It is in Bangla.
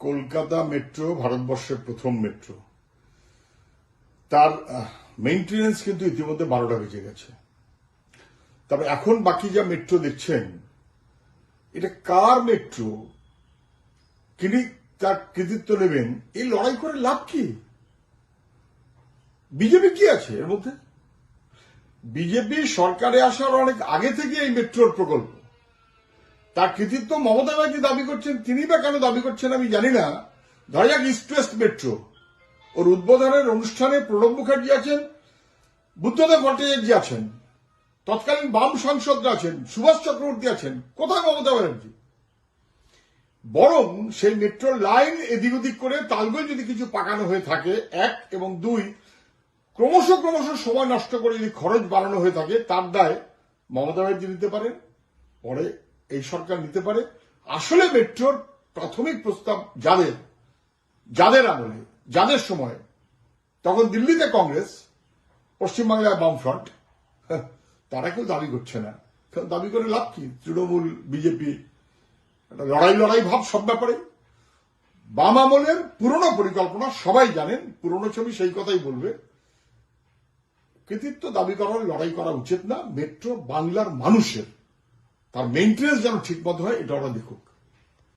কলকাতা মেট্রো ভারতবর্ষের প্রথম মেট্রো। তার মেইনটেনেন্স কিন্তু ইতিমধ্যে 12টা বেজে গেছে। তবে এখন বাকি যা মেট্রো দেখছেন, এটা কার মেট্রো, তিনি তার কৃতিত্ব নেবেন, এই লড়াই করে লাভ কি? বিজেপি কি আছে এর মধ্যে? বিজেপি সরকারে আসার অনেক আগে থেকে এই মেট্রোর প্রকল্প, তার কৃতিত্ব মমতা ব্যানার্জি দাবি করছেন। তিনি বা কেন দাবি করছেন আমি জানি না। ধরা যাক ইস্ট ওয়েস্ট মেট্রো, ওর উদ্বোধনের অনুষ্ঠানে প্রণব মুখার্জি আছেন, বুদ্ধদেব ভট্টাচার্য আছেন, তৎকালীন বাম সাংসদরা আছেন, সুভাষ চক্রবর্তী আছেন। কোথায় মমতা ব্যানার্জি? বরং সেই মেট্রোর লাইন এদিক ওদিক করে তালগোল যদি কিছু পাকানো হয়ে থাকে, এক, এবং দুই, ক্রমশ সময় নষ্ট করে যদি খরচ বাড়ানো হয়ে থাকে, তার দায় মমতা ব্যানার্জি নিতে পারেন, পরে এই সরকার নিতে পারে। আসলে মেট্রোর প্রাথমিক প্রস্তাব যাদের আমলে, যাদের সময়, তখন দিল্লিতে কংগ্রেস, পশ্চিমবাংলায় বামফ্রন্ট, তারা কেউ দাবি করছে না। দাবি করে লাভ কি? তৃণমূল, বিজেপি, একটা লড়াই ভাব সব ব্যাপারে। বাম আমলের পুরনো পরিকল্পনা সবাই জানেন, পুরনো ছবি সেই কথাই বলবে। কৃতিত্ব দাবি করার লড়াই করা উচিত না। মেট্রো বাংলার মানুষের, তার মেইনটেনেন্স যেন ঠিক মতো হয়, এটা ওরা দেখুক।